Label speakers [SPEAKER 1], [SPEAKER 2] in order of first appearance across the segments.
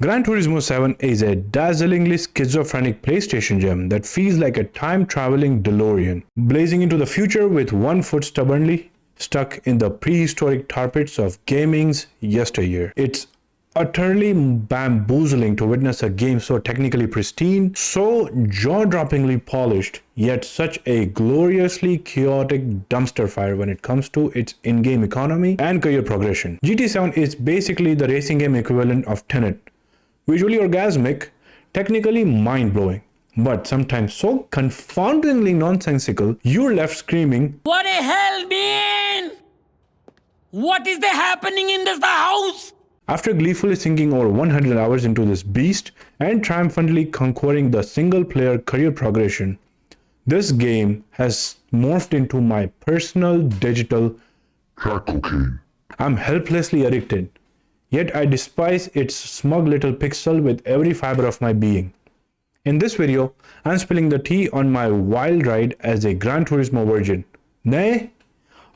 [SPEAKER 1] Gran Turismo 7 is a dazzlingly schizophrenic PlayStation gem that feels like a time-traveling DeLorean, blazing into the future with one foot stubbornly stuck in the prehistoric tar pits of gaming's yesteryear. It's utterly bamboozling to witness a game so technically pristine, so jaw-droppingly polished, yet such a gloriously chaotic dumpster fire when it comes to its in-game economy and career progression. GT7 is basically the racing game equivalent of Tenet. Visually orgasmic, technically mind-blowing, but sometimes so confoundingly nonsensical, you're left screaming,
[SPEAKER 2] "What the hell, man? What is happening in this house?"
[SPEAKER 1] after gleefully sinking over 100 hours into this beast and triumphantly conquering the single-player career progression. This game has morphed into my personal digital crack cocaine. I'm helplessly addicted, yet I despise its smug little pixel with every fiber of my being. In this video, I'm spilling the tea on my wild ride as a Gran Turismo virgin, nay,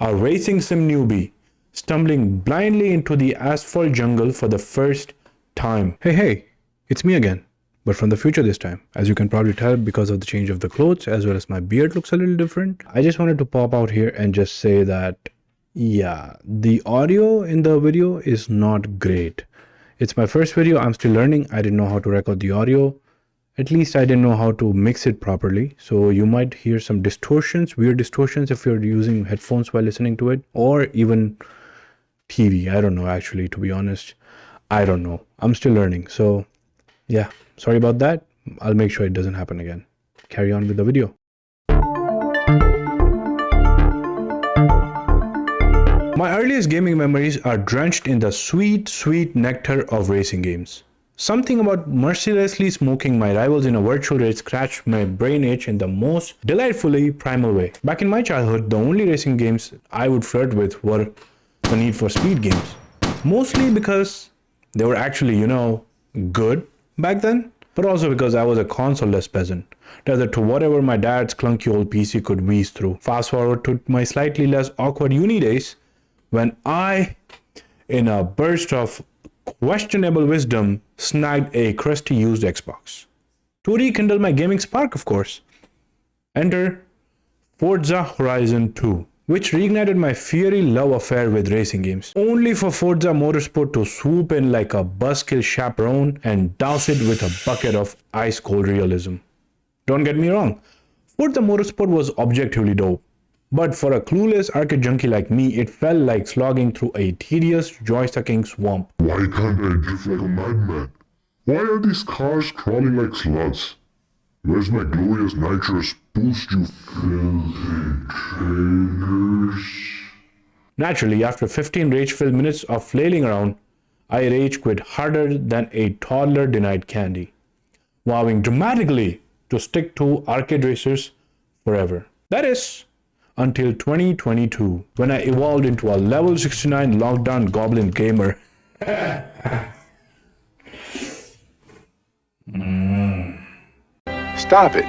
[SPEAKER 1] a racing sim newbie, stumbling blindly into the asphalt jungle for the first time. Hey, it's me again, but from the future this time. As you can probably tell because of the change of the clothes as well as my beard looks a little different. I just wanted to pop out here and just say that, yeah, the audio in the video is not great. It's my first video, I'm still learning. I didn't know how to record the audio. At least I didn't know how to mix it properly. So you might hear some distortions, weird distortions if you're using headphones while listening to it, or even TV. I don't know, actually, to be honest. I don't know. I'm still learning. So yeah, sorry about that. I'll make sure it doesn't happen again. Carry on with the video. My earliest gaming memories are drenched in the sweet, sweet nectar of racing games. Something about mercilessly smoking my rivals in a virtual race scratched my brain itch in the most delightfully primal way. Back in my childhood, the only racing games I would flirt with were the Need for Speed games. Mostly because they were actually, good back then, but also because I was a console-less peasant, tethered to whatever my dad's clunky old PC could wheeze through. Fast forward to my slightly less awkward uni days, when I, in a burst of questionable wisdom, snagged a crusty used Xbox. To rekindle my gaming spark, of course. Enter Forza Horizon 2, which reignited my fiery love affair with racing games, only for Forza Motorsport to swoop in like a buzzkill chaperone and douse it with a bucket of ice-cold realism. Don't get me wrong, Forza Motorsport was objectively dope, but for a clueless arcade junkie like me, it felt like slogging through a tedious, joy-sucking swamp.
[SPEAKER 3] Why can't I drift like a madman? Why are these cars crawling like sluts? Where's my glorious nitrous boost, you filthy traitors?
[SPEAKER 1] Naturally, after 15 rage-filled minutes of flailing around, I rage quit harder than a toddler denied candy, vowing dramatically to stick to arcade racers forever. That is, until 2022, when I evolved into a level 69 lockdown goblin gamer.
[SPEAKER 4] Stop it.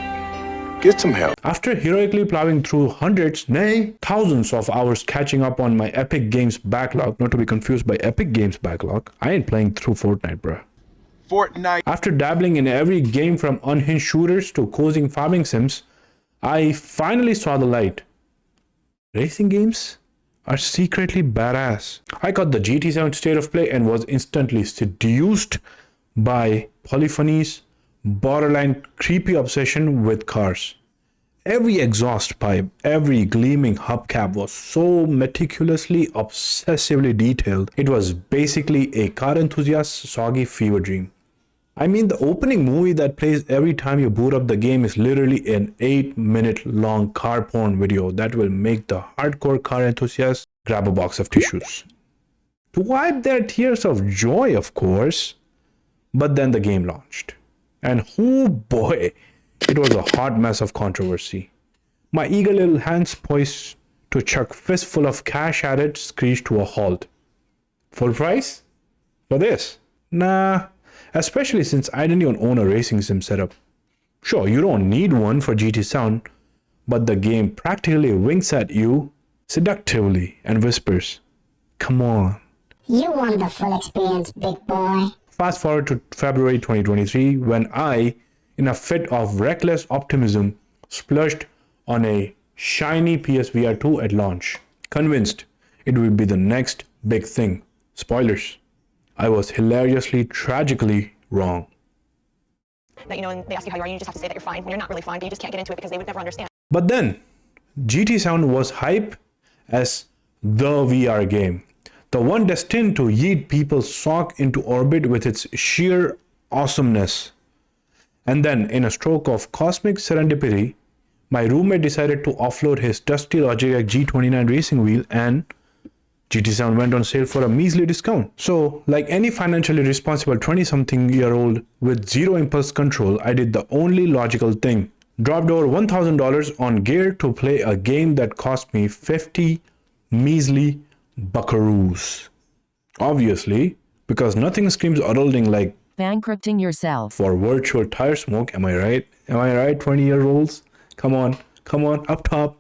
[SPEAKER 4] Get some help.
[SPEAKER 1] After heroically plowing through hundreds, nay, thousands of hours catching up on my Epic Games backlog, not to be confused by Epic Games backlog, I ain't playing through Fortnite, bruh.
[SPEAKER 4] Fortnite.
[SPEAKER 1] After dabbling in every game from unhinged shooters to cozy farming sims, I finally saw the light. Racing games are secretly badass. I got the GT7 State of Play and was instantly seduced by Polyphony's borderline creepy obsession with cars. Every exhaust pipe, every gleaming hubcap was so meticulously, obsessively detailed. It was basically a car enthusiast's soggy fever dream. I mean, the opening movie that plays every time you boot up the game is literally an 8-minute long car porn video that will make the hardcore car enthusiast grab a box of tissues to wipe their tears of joy, of course. But then the game launched. And oh boy, it was a hot mess of controversy. My eager little hands poised to chuck fistful of cash at it screeched to a halt. Full price? For this? Nah, especially since I didn't even own a racing sim setup. Sure, you don't need one for GT7, but the game practically winks at you seductively and whispers, "Come on."
[SPEAKER 5] You want the full experience, big boy.
[SPEAKER 1] Fast forward to February 2023 when I, in a fit of reckless optimism, splurged on a shiny PSVR 2 at launch, convinced it would be the next big thing. Spoilers. I was hilariously, tragically wrong.
[SPEAKER 5] That, and they ask you how you are, you just have to say that you're fine when you're not really fine, but you just can't get into it because they would never understand.
[SPEAKER 1] But then, GT7 was hype as the VR game, the one destined to yeet people's sock into orbit with its sheer awesomeness. And then, in a stroke of cosmic serendipity, my roommate decided to offload his dusty Logitech G29 racing wheel and GT7 went on sale for a measly discount. So, like any financially responsible 20-something-year-old with zero impulse control, I did the only logical thing. Dropped over $1,000 on gear to play a game that cost me 50 measly buckaroos. Obviously, because nothing screams adulting like
[SPEAKER 6] bankrupting yourself
[SPEAKER 1] for virtual tire smoke, am I right? Am I right, 20-year-olds? Come on, up top.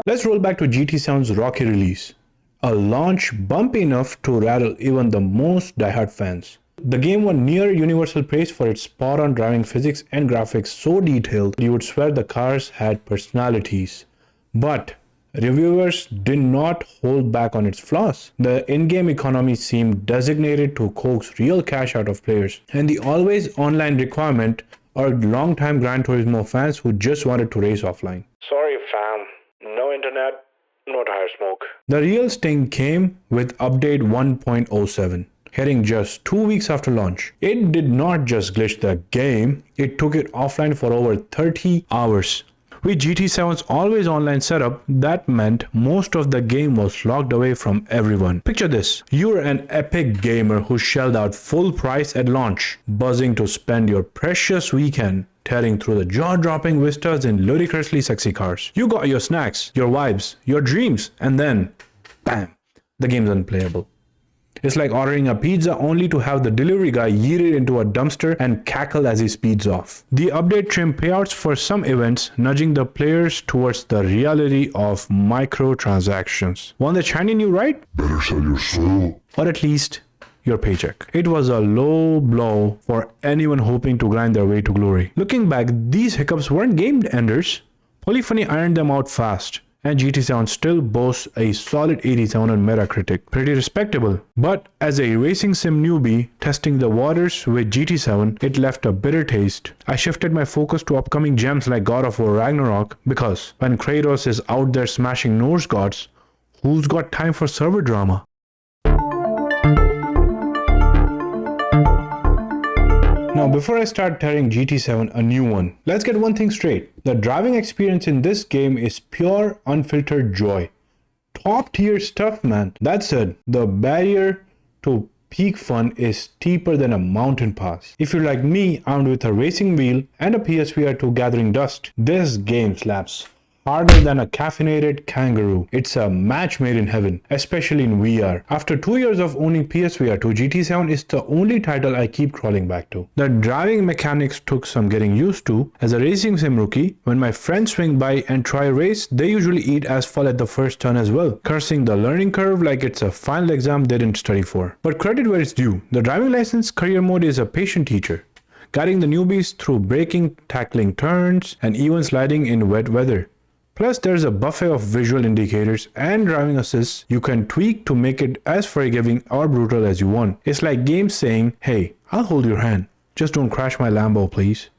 [SPEAKER 1] Let's roll back to GT7's rocky release. A launch bumpy enough to rattle even the most diehard fans. The game won near universal praise for its spot-on driving physics and graphics so detailed you would swear the cars had personalities. But reviewers did not hold back on its flaws. The in-game economy seemed designated to coax real cash out of players, and the always online requirement urged long-time Gran Turismo fans who just wanted to race offline. Sorry fam, no internet, no tire smoke. The real sting came with update 1.07. Hitting just 2 weeks after launch. It did not just glitch the game, it took it offline for over 30 hours. With GT7's always online setup, that meant most of the game was locked away from everyone. Picture this, you're an epic gamer who shelled out full price at launch, buzzing to spend your precious weekend tearing through the jaw-dropping vistas in ludicrously sexy cars. You got your snacks, your vibes, your dreams, and then, bam, the game's unplayable. It's like ordering a pizza only to have the delivery guy yeet it into a dumpster and cackle as he speeds off. The update trimmed payouts for some events, nudging the players towards the reality of microtransactions. Want the shiny new ride?
[SPEAKER 3] Better sell your soul.
[SPEAKER 1] Or at least your paycheck. It was a low blow for anyone hoping to grind their way to glory. Looking back, these hiccups weren't game enders. Polyphony ironed them out fast, and GT7 still boasts a solid 87 on Metacritic. Pretty respectable. But as a racing sim newbie testing the waters with GT7, it left a bitter taste. I shifted my focus to upcoming gems like God of War Ragnarok because when Kratos is out there smashing Norse gods, who's got time for server drama? Now before I start tearing GT7 a new one, let's get one thing straight. The driving experience in this game is pure unfiltered joy. Top tier stuff, man. That said, the barrier to peak fun is steeper than a mountain pass. If you're like me, armed with a racing wheel and a PSVR 2 gathering dust, this game slaps harder than a caffeinated kangaroo. It's a match made in heaven, especially in VR. After 2 years of owning PSVR 2, GT7 is the only title I keep crawling back to. The driving mechanics took some getting used to. As a racing sim rookie, when my friends swing by and try a race, they usually eat asphalt at the first turn as well, cursing the learning curve like it's a final exam they didn't study for. But credit where it's due. The driving license career mode is a patient teacher, guiding the newbies through braking, tackling turns, and even sliding in wet weather. Plus, there's a buffet of visual indicators and driving assists you can tweak to make it as forgiving or brutal as you want. It's like games saying, hey, I'll hold your hand. Just don't crash my Lambo, please.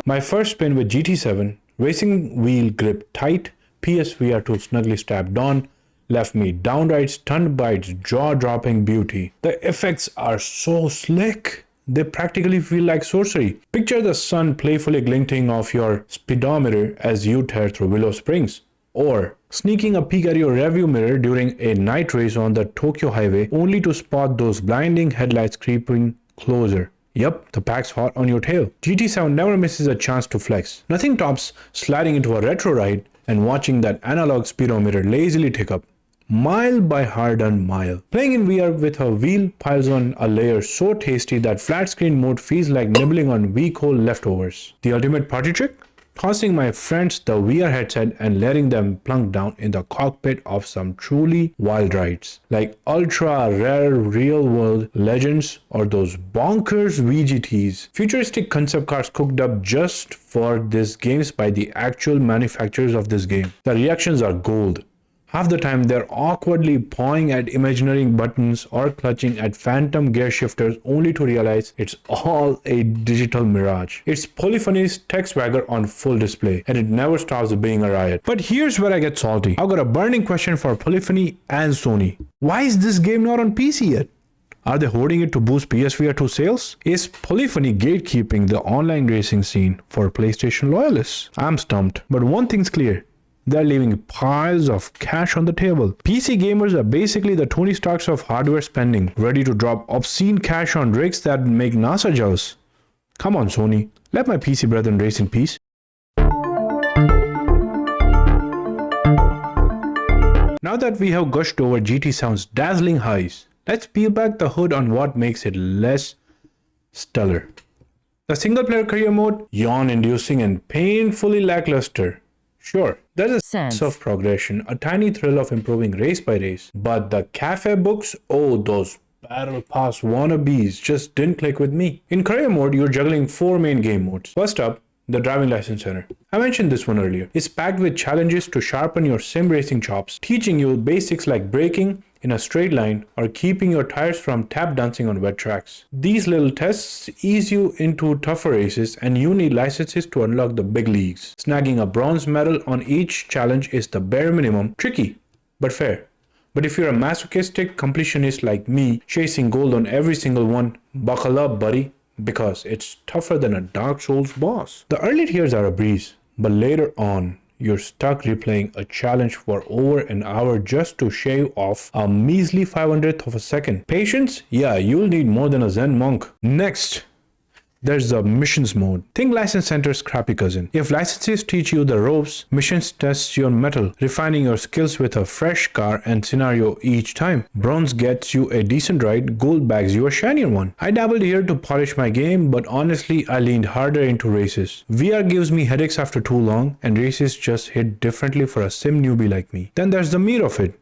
[SPEAKER 1] My first spin with GT7, racing wheel grip tight, PSVR 2 snugly strapped on, left me downright stunned by its jaw-dropping beauty. The effects are so slick. They practically feel like sorcery. Picture the sun playfully glinting off your speedometer as you tear through Willow Springs. Or sneaking a peek at your rearview mirror during a night race on the Tokyo highway only to spot those blinding headlights creeping closer. Yep, the pack's hot on your tail. GT7 never misses a chance to flex. Nothing tops sliding into a retro ride and watching that analog speedometer lazily tick up. Mile by hard-earned mile. Playing in VR with a wheel piles on a layer so tasty that flat screen mode feels like nibbling on week-old leftovers. The ultimate party trick? tossing my friends the VR headset and letting them plunk down in the cockpit of some truly wild rides, like ultra rare real world legends or those bonkers VGTs. Futuristic concept cars cooked up just for these games by the actual manufacturers of this game. The reactions are gold. Half the time they're awkwardly pawing at imaginary buttons or clutching at phantom gear shifters only to realize it's all a digital mirage. It's Polyphony's tech swagger on full display, and it never stops being a riot. But here's where I get salty. I've got a burning question for Polyphony and Sony. Why is this game not on PC yet? Are they hoarding it to boost PSVR 2 sales? Is Polyphony gatekeeping the online racing scene for PlayStation loyalists? I'm stumped, but one thing's clear. They're leaving piles of cash on the table. PC gamers are basically the Tony Starks of hardware spending, ready to drop obscene cash on rigs that make NASA jealous. Come on, Sony, let my PC brethren race in peace. Now that we have gushed over GT7's dazzling highs, let's peel back the hood on what makes it less stellar. The single-player career mode, yawn-inducing and painfully lackluster. Sure, there's a sense of progression, a tiny thrill of improving race by race. But the cafe books, oh, those battle pass wannabes just didn't click with me. In career mode, you're juggling 4 main game modes. First up, the driving license center. I mentioned this one earlier. It's packed with challenges to sharpen your sim racing chops, teaching you basics like braking in a straight line or keeping your tires from tap dancing on wet tracks. These little tests ease you into tougher races, and you need licenses to unlock the big leagues. Snagging a bronze medal on each challenge is the bare minimum. Tricky, but fair. But if you're a masochistic completionist like me, chasing gold on every single one, buckle up, buddy, because it's tougher than a Dark Souls boss. The early tiers are a breeze, but later on, you're stuck replaying a challenge for over an hour just to shave off a measly 500th of a second. Patience? Yeah, you'll need more than a Zen monk. Next, there's the missions mode. Think License Center's crappy cousin. If licenses teach you the ropes, missions test your mettle, refining your skills with a fresh car and scenario each time. Bronze gets you a decent ride, gold bags you a shinier one. I dabbled here to polish my game, but honestly I leaned harder into races. VR gives me headaches after too long, and races just hit differently for a sim newbie like me. Then there's the meat of it.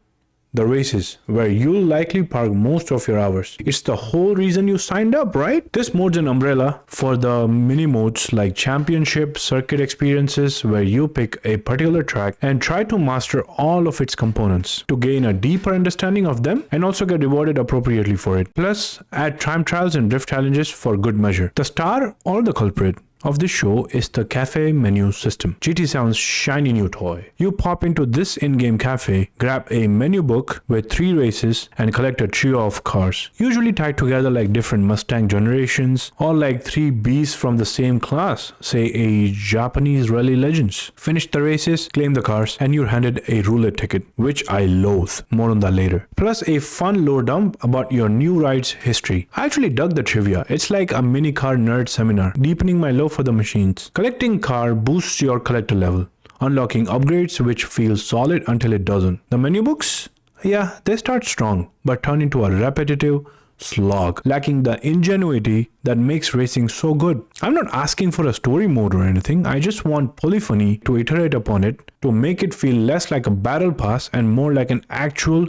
[SPEAKER 1] The races, where you'll likely park most of your hours. It's the whole reason you signed up, right? This mode's an umbrella for the mini modes like championship, circuit experiences, where you pick a particular track and try to master all of its components to gain a deeper understanding of them and also get rewarded appropriately for it. Plus, add time trials and drift challenges for good measure. The star or the culprit of this show is the cafe menu system. GT7's shiny new toy. You pop into this in-game cafe, grab a menu book with 3 races and collect a trio of cars, usually tied together like different Mustang generations or like 3 beasts from the same class, say a Japanese rally legends. Finish the races, claim the cars, and you're handed a roulette ticket, which I loathe. More on that later. Plus a fun lore dump about your new ride's history. I actually dug the trivia. It's like a mini car nerd seminar, deepening my love for the machines. Collecting car boosts your collector level, unlocking upgrades which feel solid until it doesn't. The menu books? Yeah, they start strong, but turn into a repetitive slog, lacking the ingenuity that makes racing so good. I'm not asking for a story mode or anything, I just want Polyphony to iterate upon it to make it feel less like a battle pass and more like an actual,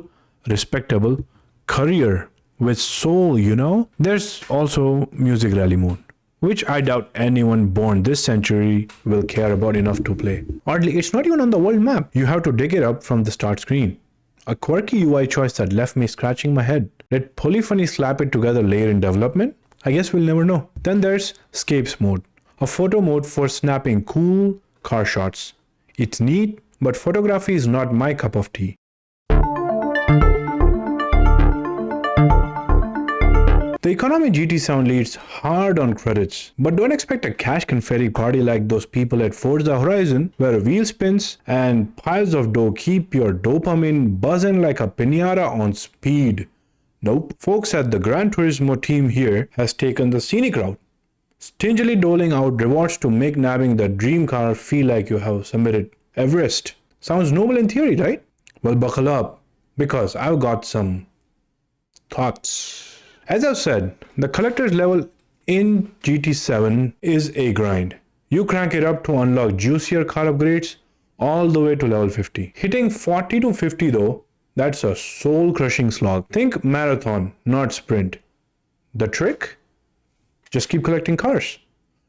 [SPEAKER 1] respectable career with soul, you know? There's also music rally mode, which I doubt anyone born this century will care about enough to play. Oddly, it's not even on the world map. You have to dig it up from the start screen. A quirky UI choice that left me scratching my head. Did Polyphony slap it together later in development? I guess we'll never know. Then there's Scapes mode, a photo mode for snapping cool car shots. It's neat, but photography is not my cup of tea. The economy GT7 leads hard on credits, but don't expect a cash confetti party like those people at Forza Horizon, where wheel spins and piles of dough keep your dopamine buzzing like a piñata on speed. Nope. Folks at the Gran Turismo team here has taken the scenic route, stingily doling out rewards to make nabbing the dream car feel like you have submitted Everest. Sounds noble in theory, right? Well, buckle up, because I've got some thoughts. As I've said, the collector's level in GT7 is a grind. You crank it up to unlock juicier car upgrades all the way to level 50. Hitting 40 to 50 though, that's a soul-crushing slog. Think marathon, not sprint. The trick? Just keep collecting cars.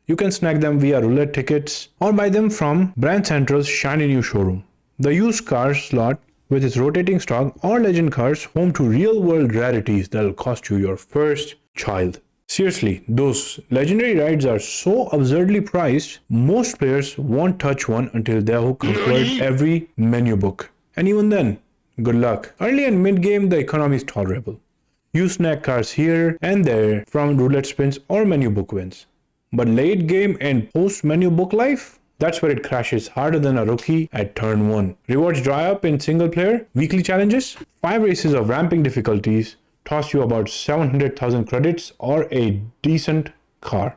[SPEAKER 1] You can snag them via roulette tickets or buy them from Brand Central's shiny new showroom. The used cars slot with its rotating stock or legend cars home to real-world rarities that'll cost you your first child. Seriously, those legendary rides are so absurdly priced, most players won't touch one until they have conquered every menu book. And even then, good luck. Early and mid-game, the economy is tolerable. You snag cars here and there from roulette spins or menu book wins. But late game and post-menu book life? That's where it crashes harder than a rookie at turn 1. Rewards dry up in single player, weekly challenges, 5 races of ramping difficulties, toss you about 700,000 credits or a decent car,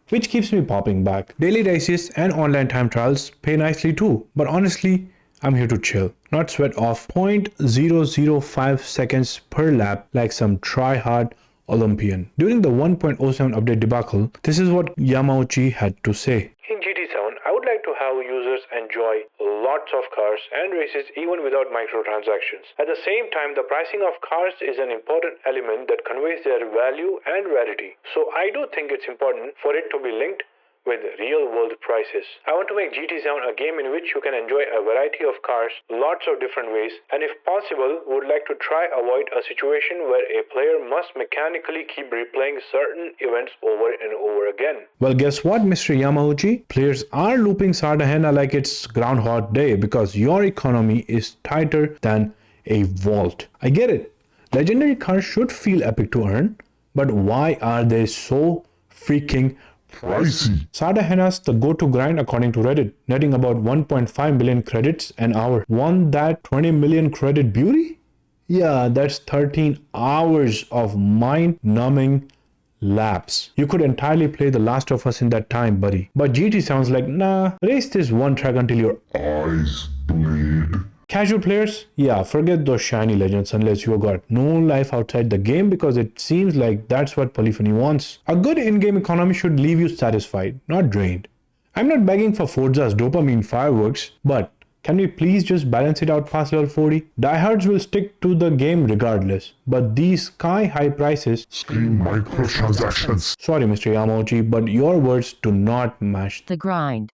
[SPEAKER 1] which keeps me popping back. Daily races and online time trials pay nicely too, but honestly, I'm here to chill, not sweat off 0.005 seconds per lap like some try-hard Olympian. During the 1.07 update debacle, this is what Yamauchi had to say. In GT7, I would like to have users enjoy lots of cars and races even without microtransactions. At the same time, the pricing of cars is an important element that conveys their value and rarity. So I do think it's important for it to be linked with real-world prices. I want to make GT7 a game in which you can enjoy a variety of cars, lots of different ways, and if possible, would like to try avoid a situation where a player must mechanically keep replaying certain events over and over again. Well, guess what, Mr. Yamauchi? Players are looping Sardahena like it's Groundhog Day because your economy is tighter than a vault. I get it. Legendary cars should feel epic to earn, but why are they so freaking pricey? Sardahena's the go-to grind according to Reddit, netting about 1.5 million credits an hour. Want that 20 million credit beauty? Yeah, that's 13 hours of mind-numbing laps. You could entirely play The Last of Us in that time, buddy. But GT sounds like, nah, race this one track until your eyes bleed. Casual players? Yeah, forget those shiny legends unless you got no life outside the game because it seems like that's what Polyphony wants. A good in-game economy should leave you satisfied, not drained. I'm not begging for Forza's dopamine fireworks, but can we please just balance it out past level 40? Diehards will stick to the game regardless, but these sky-high prices
[SPEAKER 3] Scream microtransactions.
[SPEAKER 1] Sorry, Mr. Yamauchi, but your words do not match
[SPEAKER 6] the grind.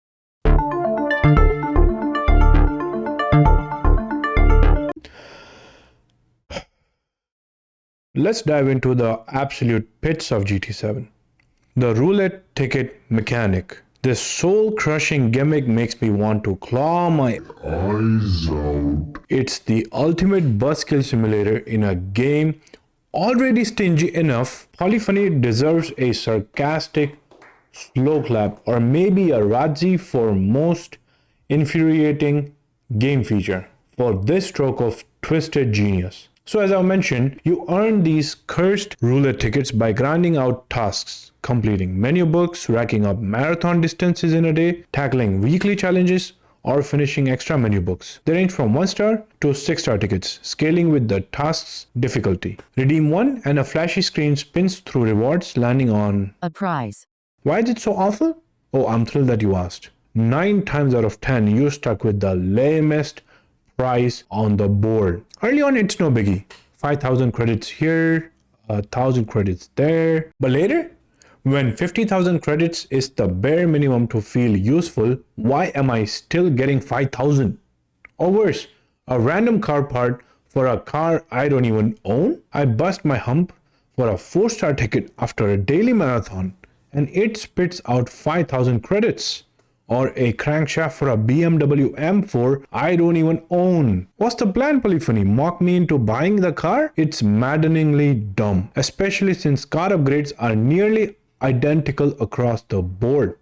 [SPEAKER 1] Let's dive into the absolute pits of GT7. The roulette ticket mechanic. This soul-crushing gimmick makes me want to claw my
[SPEAKER 3] Eyes out.
[SPEAKER 1] It's the ultimate buzzkill simulator in a game already stingy enough. Polyphony deserves a sarcastic slow clap or maybe a Razzie for most infuriating game feature for this stroke of twisted genius. So as I mentioned, you earn these cursed roulette tickets by grinding out tasks, completing menu books, racking up marathon distances in a day, tackling weekly challenges, or finishing extra menu books. They range from 1-star to 6-star tickets, scaling with the task's difficulty. Redeem one and a flashy screen spins through rewards, landing on
[SPEAKER 6] a prize.
[SPEAKER 1] Why is it so awful? Oh, I'm thrilled that you asked. 9 times out of 10, you're stuck with the lamest prize on the board. Early on, it's no biggie. 5,000 credits here, 1,000 credits there. But later, when 50,000 credits is the bare minimum to feel useful, why am I still getting 5,000? Or worse, a random car part for a car I don't even own? I bust my hump for a 4-star ticket after a daily marathon and it spits out 5,000 credits. Or a crankshaft for a BMW M4 I don't even own. What's the plan, Polyphony? Mock me into buying the car? It's maddeningly dumb, especially since car upgrades are nearly identical across the board.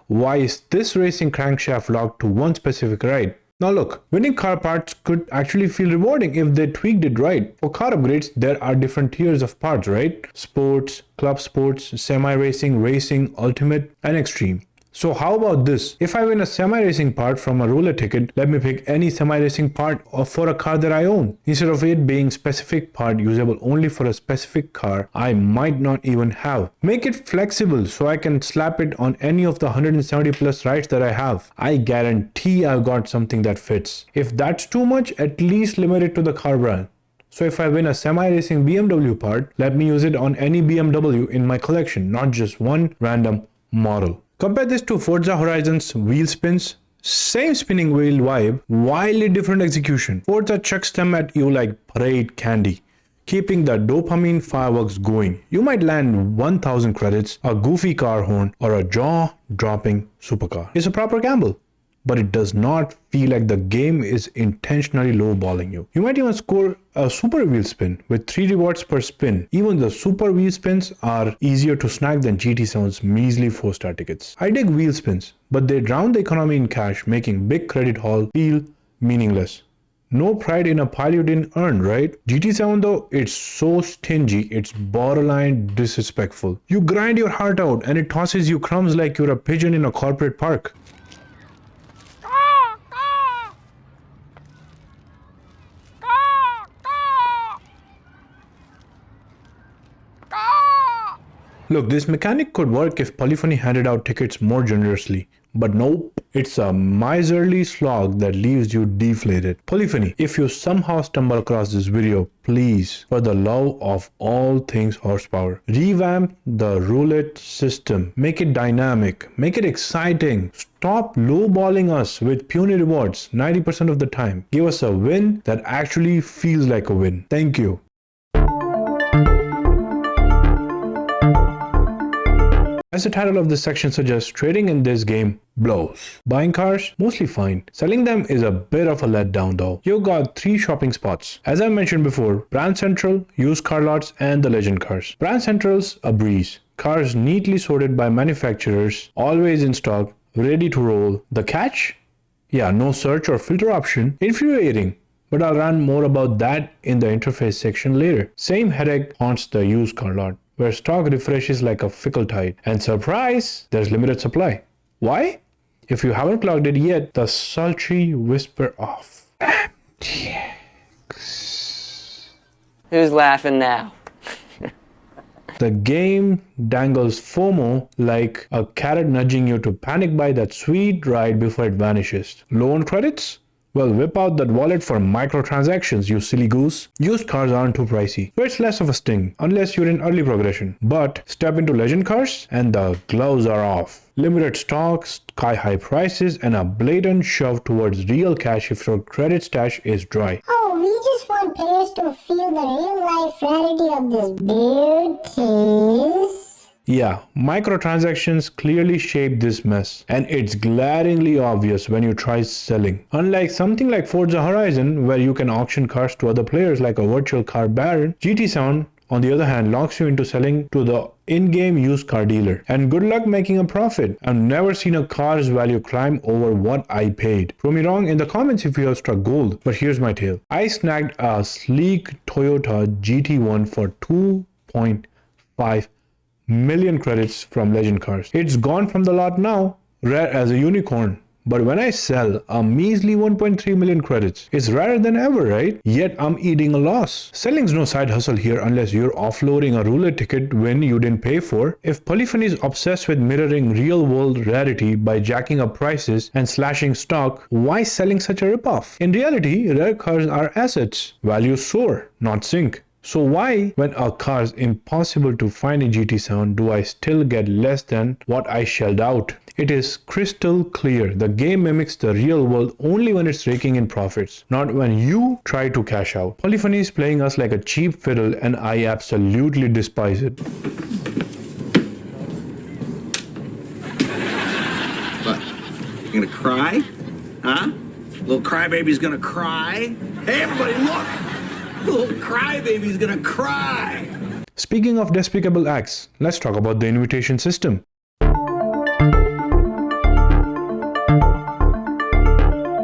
[SPEAKER 1] Why is this racing crankshaft locked to one specific ride? Now look, winning car parts could actually feel rewarding if they tweaked it right. For car upgrades, there are different tiers of parts, right? Sports, club sports, semi-racing, racing, ultimate, and extreme. So how about this? If I win a semi-racing part from a roulette ticket, let me pick any semi-racing part for a car that I own. Instead of it being specific part usable only for a specific car I might not even have. Make it flexible so I can slap it on any of the 170 plus rides that I have. I guarantee I've got something that fits. If that's too much, at least limit it to the car brand. So if I win a semi-racing BMW part, let me use it on any BMW in my collection, not just one random model. Compare this to Forza Horizon's wheel spins. Same spinning wheel vibe, wildly different execution. Forza chucks them at you like parade candy, keeping the dopamine fireworks going. You might land 1000 credits, a goofy car horn, or a jaw-dropping supercar. It's a proper gamble, but it does not feel like the game is intentionally lowballing you. You might even score a super wheel spin with 3 rewards per spin. Even the super wheel spins are easier to snag than GT7's measly 4-star tickets. I dig wheel spins, but they drown the economy in cash, making big credit haul feel meaningless. No pride in a pile you didn't earn, right? GT7 though, it's so stingy, it's borderline disrespectful. You grind your heart out and it tosses you crumbs like you're a pigeon in a corporate park. Look, this mechanic could work if Polyphony handed out tickets more generously. But nope, it's a miserly slog that leaves you deflated. Polyphony, if you somehow stumble across this video, please, for the love of all things horsepower, revamp the roulette system. Make it dynamic, make it exciting. Stop lowballing us with puny rewards 90% of the time. Give us a win that actually feels like a win. Thank you. As the title of this section suggests, trading in this game blows. Buying cars, mostly fine. Selling them is a bit of a letdown though. You've got 3 shopping spots. As I mentioned before, Brand Central, used car lots, and the legend cars. Brand Central's a breeze. Cars neatly sorted by manufacturers, always in stock, ready to roll. The catch? Yeah, no search or filter option. Infuriating. But I'll rant more about that in the interface section later. Same headache haunts the used car lot, where stock refreshes like a fickle tide. And surprise, there's limited supply. Why? If you haven't clocked it yet, the sultry whisper of MTX.
[SPEAKER 6] Who's laughing now?
[SPEAKER 1] The game dangles FOMO like a carrot nudging you to panic buy that sweet ride before it vanishes. Low on credits? Well, whip out that wallet for microtransactions, you silly goose. Used cars aren't too pricey, so it's less of a sting, unless you're in early progression. But step into legend cars, and the gloves are off. Limited stocks, sky-high prices, and a blatant shove towards real cash if your credit stash is dry.
[SPEAKER 7] Oh, we just want players to feel the real-life rarity of this beard case.
[SPEAKER 1] Yeah, microtransactions clearly shape this mess, and it's glaringly obvious when you try selling. Unlike something like Forza Horizon, where you can auction cars to other players like a virtual car baron, GT7, on the other hand, locks you into selling to the in-game used car dealer. And good luck making a profit. I've never seen a car's value climb over what I paid. Prove me wrong in the comments if you have struck gold, but here's my tale. I snagged a sleek Toyota GT1 for 2.5 million credits from legend cars. It's gone from the lot now, rare as a unicorn. But when I sell a measly 1.3 million credits, it's rarer than ever, right? Yet I'm eating a loss. Selling's no side hustle here unless you're offloading a roulette ticket win you didn't pay for. If Polyphony is obsessed with mirroring real-world rarity by jacking up prices and slashing stock, why selling such a ripoff? In reality, rare cars are assets. Values soar, not sink. So why, when a car is impossible to find in GT7, do I still get less than what I shelled out? It is crystal clear. The game mimics the real world only when it's raking in profits, not when you try to cash out. Polyphony is playing us like a cheap fiddle, and I absolutely despise it.
[SPEAKER 8] What? You gonna cry? Huh? Little crybaby's gonna cry? Hey, everybody, look! Little crybaby's gonna cry!
[SPEAKER 1] Speaking of despicable acts, let's talk about the invitation system.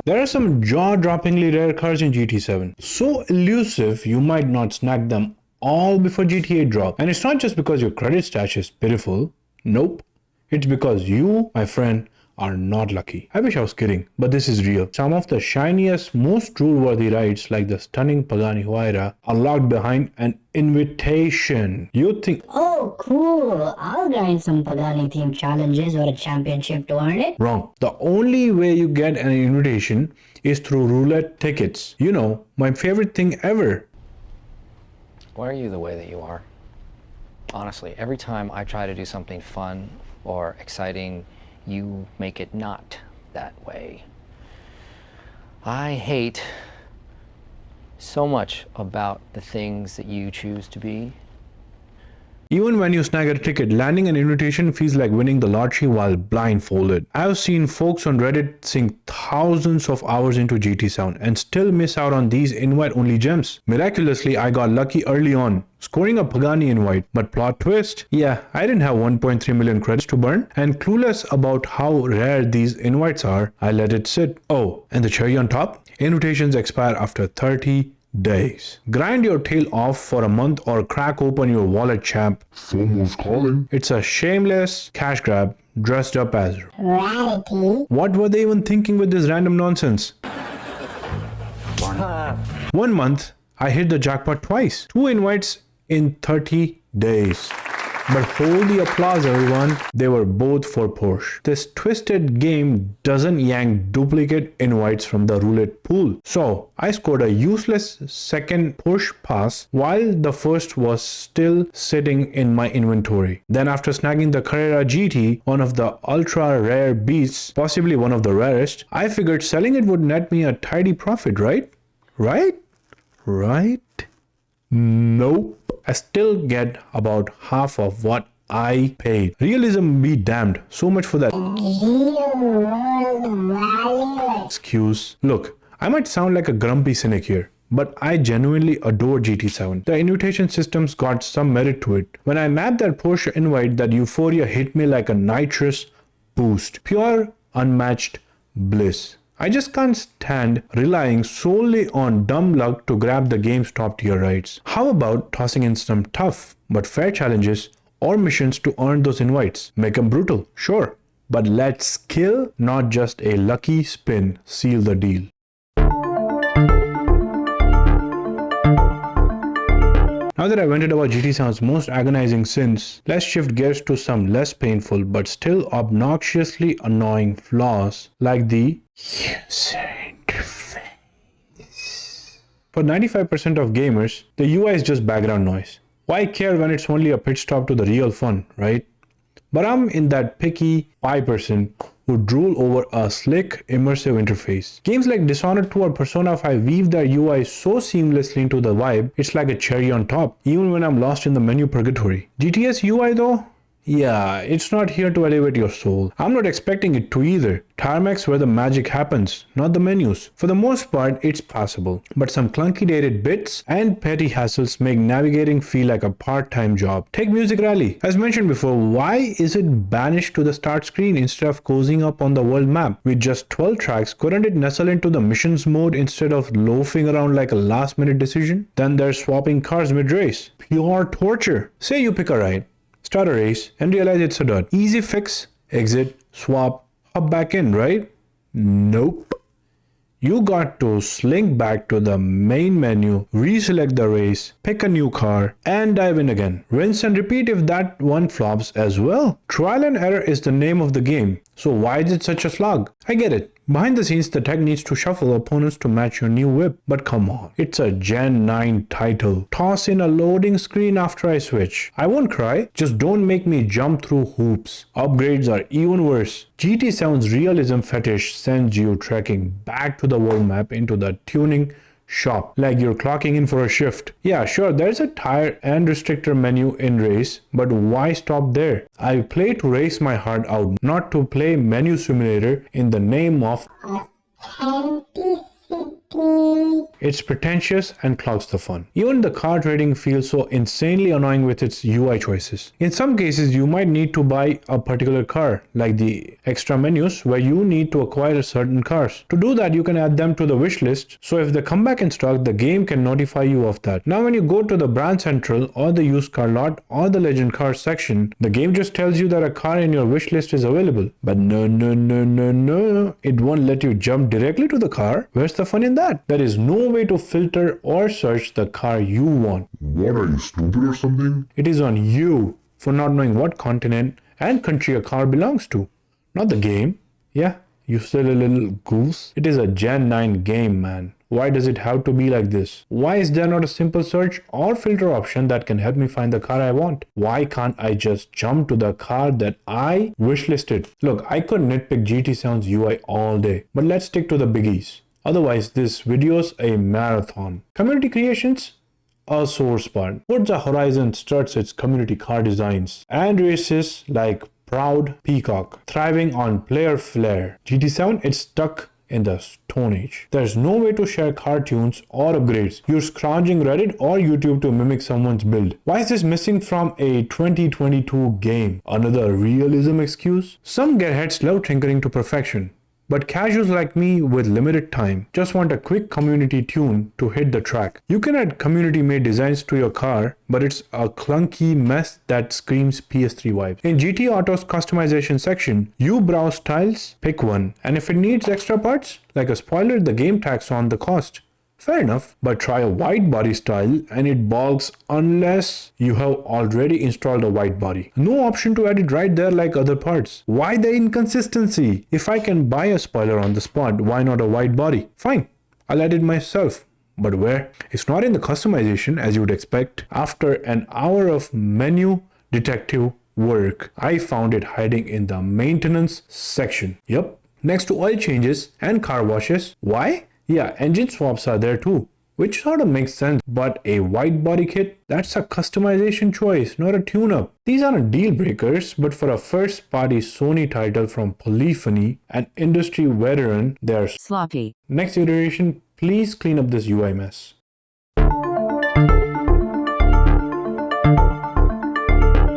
[SPEAKER 1] There are some jaw-droppingly rare cars in GT7. So elusive, you might not snag them all before GTA drop. And it's not just because your credit stash is pitiful. Nope. It's because you, my friend, are not lucky. I wish I was kidding, but this is real. Some of the shiniest, most drool-worthy rides like the stunning Pagani Huayra are locked behind an invitation. You think,
[SPEAKER 7] Oh, cool. I'll grind some Pagani themed challenges or a championship to earn it.
[SPEAKER 1] wrong. The only way you get an invitation is through roulette tickets. You know, my favorite thing ever.
[SPEAKER 9] Why are you the way that you are? Honestly, every time I try to do something fun or exciting, you make it not that way. I hate so much about the things that you choose to be.
[SPEAKER 1] Even when you snag a ticket, landing an invitation feels like winning the lottery while blindfolded. I've seen folks on Reddit sink thousands of hours into GT7 and still miss out on these invite-only gems. Miraculously, I got lucky early on, scoring a Pagani invite. But plot twist, yeah, I didn't have 1.3 million credits to burn, and clueless about how rare these invites are, I let it sit. Oh, and the cherry on top? Invitations expire after 30 days. Grind your tail off for a month or crack open your wallet, champ.
[SPEAKER 3] FOMO's calling.
[SPEAKER 1] It's a shameless cash grab dressed up as
[SPEAKER 7] Rarity.
[SPEAKER 1] what were they even thinking with this random nonsense? 1 month, I hit the jackpot twice. 2 invites in 30 days. But hold the applause, everyone. They were both for Porsche. This twisted game doesn't yank duplicate invites from the roulette pool. So I scored a useless second Porsche pass while the first was still sitting in my inventory. Then after snagging the Carrera GT, one of the ultra rare beasts, possibly one of the rarest, I figured selling it would net me a tidy profit, right? Right? Nope. I still get about half of what I paid. Realism be damned. So much for that
[SPEAKER 7] Real world value.
[SPEAKER 1] excuse. Look, I might sound like a grumpy cynic here, but I genuinely adore GT7. The invitation system's got some merit to it. When I nabbed that Porsche invite, that euphoria hit me like a nitrous boost. Pure, unmatched bliss. I just can't stand relying solely on dumb luck to grab the game's top tier rides. How about tossing in some tough but fair challenges or missions to earn those invites? Make them brutal, sure, but let skill, not just a lucky spin, seal the deal. Now that I vented about GT7's most agonizing sins, let's shift gears to some less painful but still obnoxiously annoying flaws like the user interface. For 95% of gamers, the UI is just background noise. Why care when it's only a pit stop to the real fun, right? But I'm in that picky 5% who drool over a slick, immersive interface. Games like Dishonored 2 or Persona 5 weave their UI so seamlessly into the vibe, it's like a cherry on top, even when I'm lost in the menu purgatory. GTS UI though? Yeah, it's not here to elevate your soul. I'm not expecting it to either. Tarmac's where the magic happens, not the menus. For the most part, it's passable, but some clunky dated bits and petty hassles make navigating feel like a part-time job. Take Music Rally. As mentioned before, why is it banished to the start screen instead of cozying up on the world map? With just 12 tracks, couldn't it nestle into the missions mode instead of loafing around like a last-minute decision? Then there's swapping cars mid-race. Pure torture. Say you pick a ride, start a race, and realize it's a dud. Easy fix, exit, swap, hop back in, right? Nope. You got to slink back to the main menu, reselect the race, pick a new car, and dive in again. Rinse and repeat if that one flops as well. Trial and error is the name of the game. So why is it such a slog? I get it. Behind the scenes, the tech needs to shuffle opponents to match your new whip. But come on, it's a Gen 9 title. Toss in a loading screen after I switch. I won't cry, just don't make me jump through hoops. Upgrades are even worse. GT7's realism fetish sends you trekking back to the world map into the tuning shop like you're clocking in for a shift. Yeah, sure, there's a tire and restrictor menu in race, but why stop there? I play to race my heart out, not to play menu simulator in the name of
[SPEAKER 7] Authenticity.
[SPEAKER 1] It's pretentious and clouds the fun. Even the car trading feels so insanely annoying with its UI choices. In some cases, you might need to buy a particular car, like the extra menus where you need to acquire certain cars. To do that, you can add them to the wish list, so if they come back in stock, the game can notify you of that. Now when you go to the brand central or the used car lot or the legend car section, the game just tells you that a car in your wish list is available. But no, it won't let you jump directly to the car. Where's the fun in that? There is no way to filter or search the car you want.
[SPEAKER 3] What, are you stupid or something?
[SPEAKER 1] It is on you for not knowing what continent and country a car belongs to, not the game. Yeah, you still a little goose. It is a Gen 9 game, man. Why does it have to be like this? Why is there not a simple search or filter option that can help me find the car I want? Why can't I just jump to the car that I wishlisted? Look, I could nitpick GT7's UI all day, but let's stick to the biggies. Otherwise, this video's a marathon. Community creations? A sore spot. Forza Horizon starts its community car designs and races like Proud Peacock, thriving on player flair. GT7, it's stuck in the Stone Age. There's no way to share cartoons or upgrades. You're scrounging Reddit or YouTube to mimic someone's build. Why is this missing from a 2022 game? Another realism excuse? Some gearheads love tinkering to perfection, but casuals like me with limited time just want a quick community tune to hit the track. You can add community-made designs to your car, but it's a clunky mess that screams PS3 vibes. In GT Auto's customization section, you browse styles, pick one, and if it needs extra parts, like a spoiler, the game tags on the cost. Fair enough, but try a wide body style and it balks unless you have already installed a wide body. No option to add it right there like other parts. Why the inconsistency? If I can buy a spoiler on the spot, why not a wide body? Fine, I'll add it myself. But where? It's not in the customization as you would expect. After an hour of menu detective work, I found it hiding in the maintenance section. Yep, next to oil changes and car washes. Why? Yeah, engine swaps are there too, which sort of makes sense, but a wide body kit? That's a customization choice, not a tune-up. These aren't deal breakers, but for a first-party Sony title from Polyphony, an industry veteran, they are
[SPEAKER 10] sloppy.
[SPEAKER 1] Next iteration, please clean up this UI mess.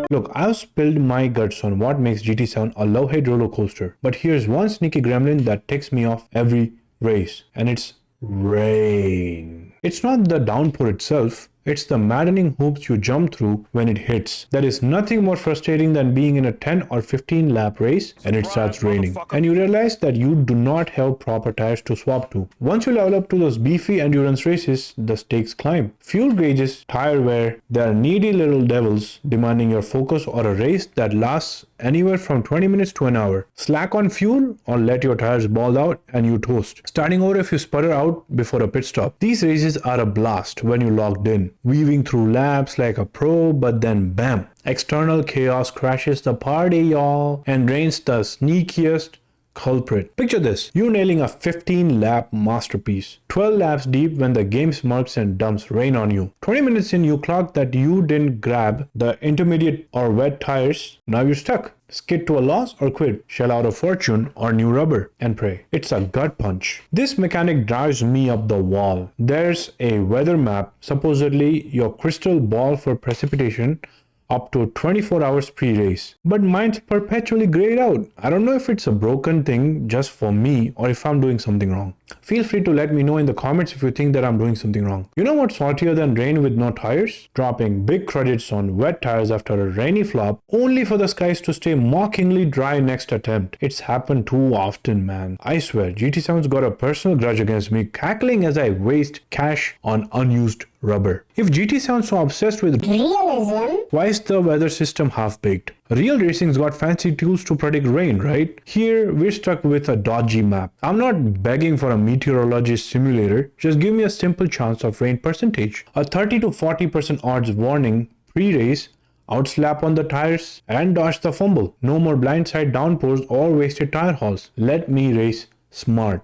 [SPEAKER 1] Look, I've spilled my guts on what makes GT7 a love-hate roller coaster, but here's one sneaky gremlin that ticks me off every race, and it's rain. It's not the downpour itself, it's the maddening hoops you jump through when it hits. There is nothing more frustrating than being in a 10 or 15 lap race and it starts raining, and you realize that you do not have proper tires to swap to. Once you level up to those beefy endurance races, the stakes climb. Fuel gauges, tire wear, they are needy little devils demanding your focus, or a race that lasts anywhere from 20 minutes to an hour. Slack on fuel or let your tires ball out and you toast, starting over if you sputter out before a pit stop. These races are a blast when you're logged in, weaving through laps like a pro, but then bam, external chaos crashes the party, y'all, and reigns the sneakiest culprit. Picture this, you nailing a 15 lap masterpiece, 12 laps deep when the game smirks and dumps rain on you. 20 minutes in, you clock that you didn't grab the intermediate or wet tires. Now you're stuck. Skid to a loss or quit, shell out a fortune or new rubber and pray. It's a gut punch. This mechanic drives me up the wall. There's a weather map, supposedly your crystal ball for precipitation, up to 24 hours pre-race, but mine's perpetually grayed out. I don't know if it's a broken thing just for me or if I'm doing something wrong. Feel free to let me know in the comments if you think that I'm doing something wrong. You know what's saltier than rain with no tires? Dropping big credits on wet tires after a rainy flop, only for the skies to stay mockingly dry next attempt. It's happened too often, man. I swear, GT7's got a personal grudge against me, cackling as I waste cash on unused rubber. If GT7's so obsessed with
[SPEAKER 7] Realism,
[SPEAKER 1] why is the weather system half-baked? Real racing's got fancy tools to predict rain, right? Here, we're stuck with a dodgy map. I'm not begging for a meteorologist simulator, just give me a simple chance of rain percentage. A 30 to 40% odds warning pre-race, outslap on the tires, and dodge the fumble. No more blindside downpours or wasted tire hauls. Let me race smart.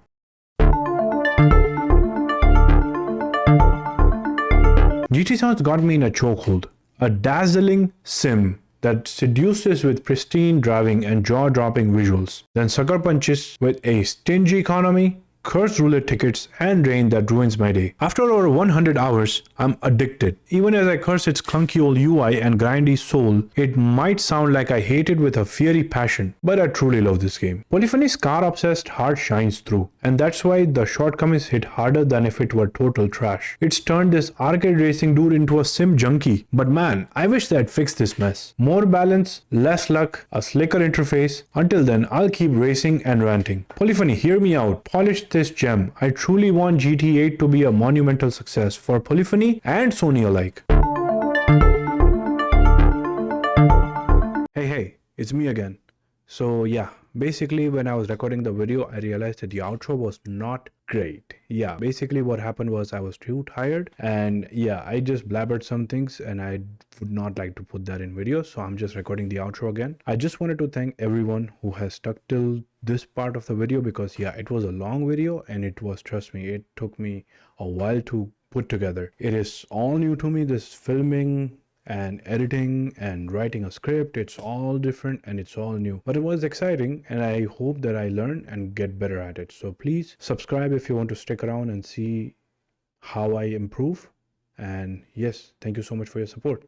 [SPEAKER 1] GT7's got me in a chokehold. A dazzling sim that seduces with pristine driving and jaw-dropping visuals, then sucker punches with a stingy economy. cursed roulette tickets, and rain that ruins my day. After over 100 hours, I'm addicted. Even as I curse its clunky old UI and grindy soul, it might sound like I hate it with a fiery passion, but I truly love this game. Polyphony's car-obsessed heart shines through, and that's why the shortcomings hit harder than if it were total trash. It's turned this arcade racing dude into a sim junkie, but man, I wish they'd fix this mess. More balance, less luck, a slicker interface. Until then, I'll keep racing and ranting. Polyphony, hear me out. Polish this gem. I truly want GT8 to be a monumental success for Polyphony and Sony alike. Hey, it's me again. So yeah, basically when I was recording the video, I realized that the outro was not great. Yeah, basically what happened was I was too tired, and yeah, I just blabbered some things and I would not like to put that in video, so I'm just recording the outro again. I just wanted to thank everyone who has stuck till this part of the video, because yeah, it was a long video and it was, trust me, it took me a while to put together. It is all new to me, this filming and editing and writing a script. It's all different and it's all new, but it was exciting, and I hope that I learn and get better at it. So please subscribe if you want to stick around and see how I improve. And yes, thank you so much for your support.